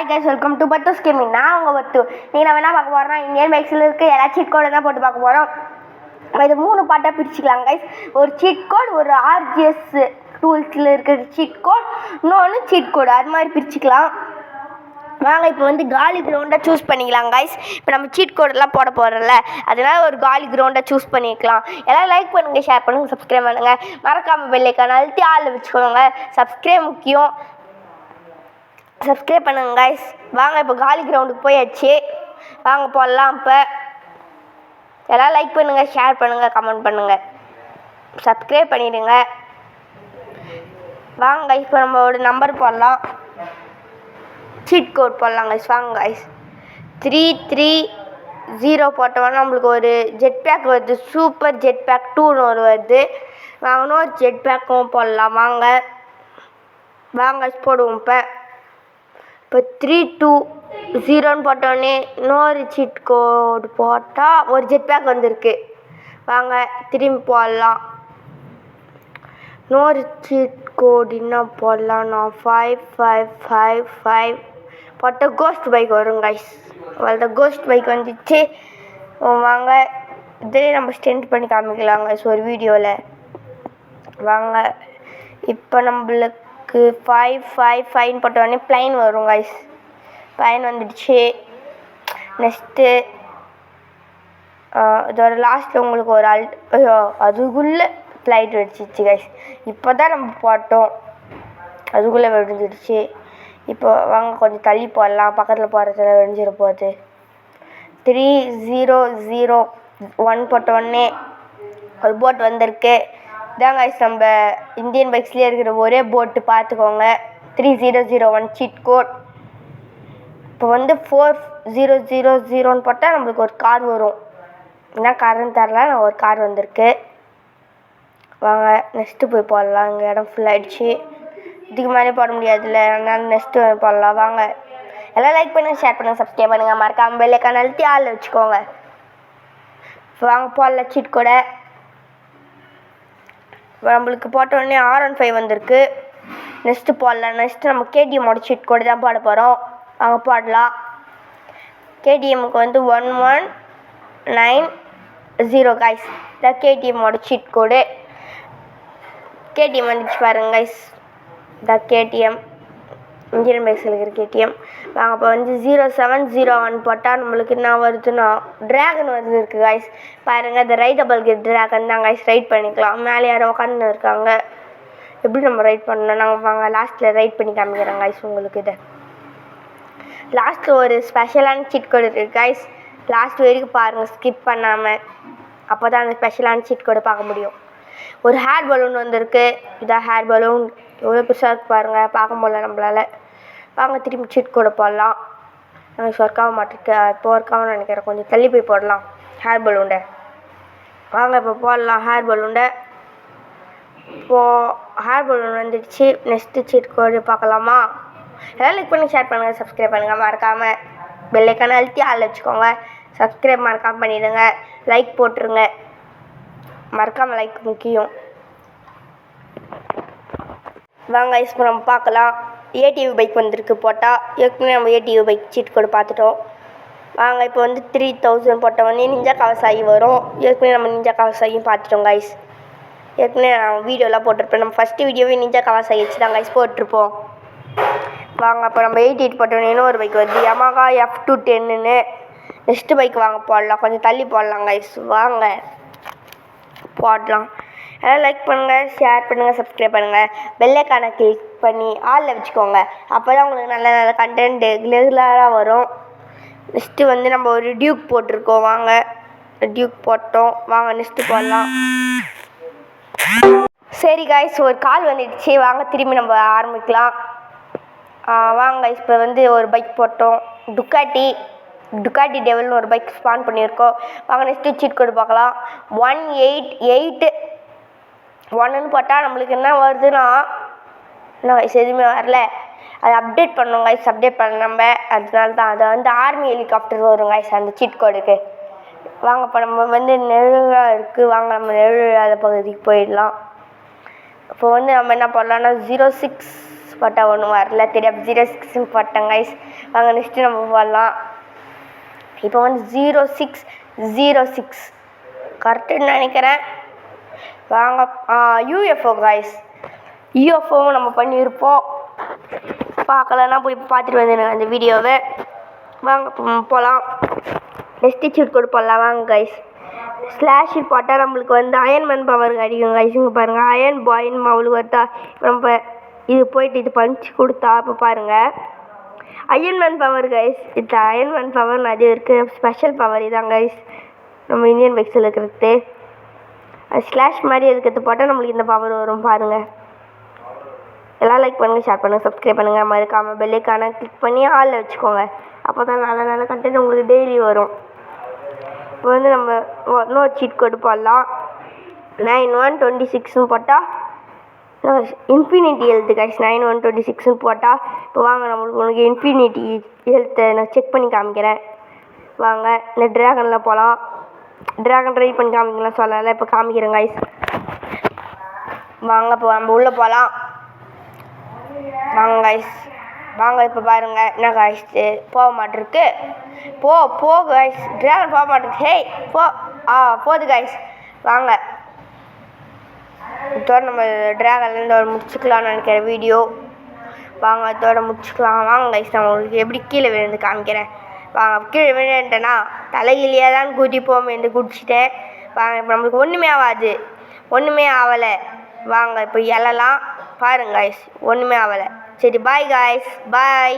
guys, welcome to Battu's Gaming. நான் உங்கள் பத்து. நீங்கள் என்ன பார்க்க போகிறோம்னா இந்தியன் பைக்ஸில் இருக்க எல்லா சீட் கோடு தான் போட்டு பார்க்க போகிறோம். இது 3 பாட்டாக பிரிச்சுக்கலாம் guys. ஒரு சீட் கோட், ஒரு RGS டூல்ஸில் இருக்கிற சீட் கோட், இன்னொன்று சீட் கோடு, அது மாதிரி பிரிச்சுக்கலாம். வாங்க இப்போ வந்து காலி கிரவுண்டாக சூஸ் பண்ணிக்கலாம் guys. இப்போ நம்ம சீட் கோடெல்லாம் போட போகிறோம்ல, அதனால் ஒரு காலி கிரவுண்டாக சூஸ் பண்ணிக்கலாம். எல்லாம் லைக் பண்ணுங்கள், ஷேர் பண்ணுங்கள், சப்ஸ்கிரைப் பண்ணுங்கள். மறக்காமல் பெல் ஐக்கான் அழுத்தி ஆளில் வச்சுக்கோங்க. சப்ஸ்கிரைப் முக்கியம், சப்ஸ்கிரைப் பண்ணுங்க guys. வாங்க இப்போ காலி கிரவுண்டுக்கு போயாச்சு. வாங்க போடலாம். இப்போ எல்லாம் லைக் பண்ணுங்கள், ஷேர் பண்ணுங்கள், கமெண்ட் பண்ணுங்கள், சப்ஸ்கிரைப் பண்ணிவிடுங்க. வாங்க guys, இப்போ நம்ம ஒரு நம்பர் போடலாம், சீட் கோட் போடலாம் guys. வாங்க guys, 330 போட்டோம்னா நம்மளுக்கு ஒரு ஜெட் பேக் வருது. சூப்பர் ஜெட் பேக் 2ன்னு ஒரு வருது. வாங்கணும் ஒரு ஜெட் பேக்கும் போடலாம். வாங்க guys போடுவோம். இப்போ 320ன்னு போட்டோன்னே இன்னொரு சீட் கோடு போட்டால் ஒரு ஜெட் பேக் வந்திருக்கு. வாங்க திரும்பி போடலாம். இன்னொரு சீட் கோடு என்ன போடலாம்? நான் 5555 போட்ட கோஸ்ட் பைக் வரும் guys. அவ்வளோ கோஸ்ட் பைக் வந்துச்சு. வாங்க இதிலே நம்ம ஸ்டெண்ட் பண்ணி காமிக்கலாம் guys ஒரு வீடியோவில். வாங்க இப்போ நம்மளுக்கு 555 போட்டோடனே ப்ளைன் வரும் guys. ப்ளைன் வந்துடுச்சு. நெக்ஸ்ட்டு இதோட லாஸ்ட்டில் உங்களுக்கு ஒரு அதுக்குள்ளே ஃப்ளைட் வெடிச்சிச்சு guys. இப்போ தான் நம்ம போட்டோம், அதுக்குள்ளே வெடிஞ்சிடுச்சு. இப்போ வாங்க கொஞ்சம் தள்ளி போடலாம், பக்கத்தில் போகிறதுல வெடிஞ்சிட போகுது. 3001 போட்டோடனே ஒரு போட் வந்திருக்கு. இதான் guys நம்ம இந்தியன் பைக்ஸ்லேயே இருக்கிற ஒரே போட்டு, பார்த்துக்கோங்க. 3001 சீட் கோட். இப்போ வந்து 4000ன்னு போட்டால் நம்மளுக்கு ஒரு கார் வரும். என்ன காருன்னு தரல, நான் ஒரு கார் வந்திருக்கு. வாங்க நெக்ஸ்ட்டு போய் போடலாம். இங்கே இடம் ஃபுல் ஆகிடுச்சு, இதுக்கு மேலே போட முடியாதுல்ல, அதனால நெக்ஸ்ட்டு போடலாம். வாங்க எல்லாம் லைக் பண்ணுங்கள், ஷேர் பண்ணுங்கள், சப்ஸ்கிரைப் பண்ணுங்கள். மறக்காமல் பெல் ஐக்கான் அழுத்தி ஆளில் வச்சுக்கோங்க. வாங்க போடலாம் சீட் கோடை. இப்போ நம்மளுக்கு போட்டோடனே R15 வந்திருக்கு. நெக்ஸ்ட்டு போடலாம். நெக்ஸ்ட்டு நம்ம KTMோட சீட் கோடு தான் போட போகிறோம். வாங்க போடலாம். KTMக்கு வந்து 1190 guys. இதான் KTMோட சீட் கோடு. KTM வந்துச்சு பாருங்க guys. இதான் KTM, இந்தியன் பைக்ஸில் இருக்கிற KTM. வாங்க இப்போ வந்து 0701 போட்டால் நம்மளுக்கு என்ன வருதுன்னா ட்ராகன் வருது இருக்குது guys. பாருங்கள், இந்த ரைடபிள் ட்ராகன் தான் guys. ரைட் பண்ணிக்கலாம். மேலே யாரோ உட்காந்து இருக்காங்க. எப்படி நம்ம ரைட் பண்ணணும்? நாங்கள் வாங்க லாஸ்ட்டில் ரைட் பண்ணி காமிக்கிறோம் guys உங்களுக்கு. இதை லாஸ்ட்டில் ஒரு ஸ்பெஷலான சீட் கோடு இருக்குது guys. லாஸ்ட் வரைக்கும் பாருங்கள், ஸ்கிப் பண்ணாமல். அப்போ தான் அந்த ஸ்பெஷலான சீட் கோடை பார்க்க முடியும். ஒரு ஹேர் பலூன் வந்திருக்கு. இதான் ஹேர் பலூன். எவ்வளோ பெருசாக இருக்குது பாருங்கள், பார்க்க முடியல நம்மளால். வாங்க திரும்பி சீட் கோடை போடலாம். எனக்கு ஒர்க் ஆக மாட்டேருக்கு, இப்போ ஒர்க் ஆகும்னு நினைக்கிறேன். கொஞ்சம் தள்ளி போய் போடலாம் ஹேர் பலூண்டை. வாங்க இப்போ போடலாம் ஹேர் பலூண்டை. இப்போது ஹேர் பலூன் வந்துடுச்சு. நெக்ஸ்ட்டு சீட் கோடு பார்க்கலாமா? எல்லாம் லைக் பண்ணி ஷேர் பண்ணுங்கள், சப்ஸ்கிரைப் பண்ணுங்கள். மறக்காமல் பெல் ஐக்கான் அழுத்தி ஆளில் வச்சுக்கோங்க. சப்ஸ்கிரைப் மறக்காமல் பண்ணிவிடுங்க. லைக் போட்டுருங்க, மறக்காமல் லைக் முக்கியம். வாங்க இப்போ நம்ம பார்க்கலாம். ATV பைக் வந்திருக்கு போட்டால். ஏற்கனவே நம்ம ATV பைக் சீட் கோடு பார்த்துட்டோம். வாங்க இப்போ வந்து 3000 போட்டவொடனே நிஞ்சா கவசாயி வரும். ஏற்கனவே நம்ம நிஞ்சா கவசாயும் பார்த்துட்டோம் guys. ஏற்கனவே நான் வீடியோலாம் போட்டிருப்பேன். நம்ம ஃபஸ்ட்டு வீடியோவே நிஞ்சா கவசாயி வச்சு தான் guys போட்டிருப்போம். வாங்க அப்போ நம்ம 88 போட்டோன்னே இன்னொரு பைக் வருது, Yamaha F210ன்னு. நெக்ஸ்ட்டு பைக் வாங்க போடலாம். கொஞ்சம் தள்ளி போடலாம் guys. வாங்க போடலாம். எல்லாம் லைக் பண்ணுங்கள், ஷேர் பண்ணுங்கள், சப்ஸ்கிரைப் பண்ணுங்கள். பெல் ஐக்கானை கிளிக் பண்ணி ஆளில் வச்சுக்கோங்க. அப்போ தான் உங்களுக்கு நல்ல நல்ல கண்டென்ட் ரெகுலராக வரும். நெக்ஸ்ட்டு வந்து நம்ம ஒரு டியூக் போட்டிருக்கோம். வாங்க டியூக் போட்டோம். வாங்க நெக்ஸ்ட்டு போடலாம். சரி guys, ஒரு கால் வந்துடுச்சு. வாங்க திரும்பி நம்ம ஆரம்பிக்கலாம். வாங்க இப்போ வந்து ஒரு பைக் போட்டோம். டுக்காட்டி டெவல்னு ஒரு பைக் ஸ்பான் பண்ணியிருக்கோம். வாங்க நெக்ஸ்ட்டு சீட் கோடு பார்க்கலாம். 1881ன்னு போட்டால் நம்மளுக்கு என்ன வருதுன்னா, இன்னும் எதுவுமே வரல. அதை அப்டேட் பண்ணோம் guys. அப்டேட் பண்ண நம்ம, அதனால தான் அதை வந்து ஆர்மி ஹெலிகாப்டர் வரும் guys அந்த சீட் கோடுக்கு. வாங்க இப்போ நம்ம வந்து நெழுழாக இருக்குது. வாங்க நம்ம நெழுழாத பகுதிக்கு போயிடலாம். இப்போ வந்து நம்ம என்ன பண்ணலாம்னா 06 போட்டால் ஒன்றும் வரல, தெரியாது 06 போட்டேன் கைஸ். வாங்க நெக்ஸ்ட்டு நம்ம போடலாம். இப்போ வந்து 0606 கரெக்டுன்னு நினைக்கிறேன். வாங்க யூஎஃப்ஓ கைஸ், யூஎஃப்ஓவும் நம்ம பண்ணியிருப்போம். பார்க்கலன்னா போய் பார்த்துட்டு வந்துடுங்க அந்த வீடியோவை. வாங்க போகலாம். நெக்ஸ்ட்டு சீட் கோடு போடலாம் வாங்க கைஸ். ஸ்லாஷ் போட்டால் நம்மளுக்கு வந்து அயன்மேன் பவர் கிடைக்கும் கைஸ். இங்கே பாருங்கள், அயன் பாயின்னு அவளுக்கு வருதா. இப்போ நம்ம இது போயிட்டு இது பஞ்சு கொடுத்தா இப்போ பாருங்கள் அயன்மேன் பவர் கைஸ். இது அயன்மேன் பவர் நிறைய இருக்குது, ஸ்பெஷல் பவர் இதான் கைஸ் நம்ம இந்தியன் பைக்ஸில் இருக்கிறது. அது ஸ்லாஷ் மாதிரி இருக்கிறது போட்டால் நம்மளுக்கு இந்த பவர் வரும் பாருங்கள். எல்லாம் லைக் பண்ணுங்கள், ஷேர் பண்ணுங்கள், சப்ஸ்கிரைப் பண்ணுங்கள், மறக்காமல் பெல்லைக்கான கிளிக் பண்ணி ஆளில் வச்சுக்கோங்க. அப்போ தான் நல்ல நல்ல கண்டென்ட் உங்களுக்கு டெய்லி வரும். இப்போ வந்து நம்ம இன்னொரு சீட் கோடு போடலாம். 9126ன்னு போட்டால் இன்ஃபினிட்டி ஹெல்த்து கைஸ். 9126ன்னு போட்டால் இப்போ வாங்க உங்களுக்கு இன்ஃபினிட்டி ஹெல்த்தை நான் செக் பண்ணி காமிக்கிறேன். வாங்க இந்த ட்ராகனில் போகலாம். ட்ராகன் ட்ரை பண்ணி காமிக்கலாம் சொல்லலை, இப்போ காமிக்கிறேன் கைஸ். வாங்க இப்போ நம்ம உள்ளே போகலாம். வாங்க கைஸ், வாங்க இப்போ பாருங்கள் என்ன கைஸ் போக மாட்டிருக்கு. போ கைஸ், ட்ராகன் போக மாட்டிருக்கு. ஹே போகுது கைஸ். வாங்க இதோட நம்ம ட்ராகன்லேருந்து முடிச்சுக்கலாம்னு நினைக்கிற வீடியோ. வாங்க இதோட முடிச்சுக்கலாம். வாங்க கைஸ், நான் உங்களுக்கு எப்படி கீழே விழுந்து காமிக்கிறேன். வாங்க கீழே விழுந்துட்டேன்னா தலையிலேயே தான் குதிப்போம் என்று குடிச்சிட்டேன். வாங்க இப்போ நம்மளுக்கு ஒன்றுமே ஆகலை. வாங்க இப்போ எழலாம் பாருங்க கைஸ், ஒன்றுமே ஆகலை. சரி பாய் கைஸ், பாய்.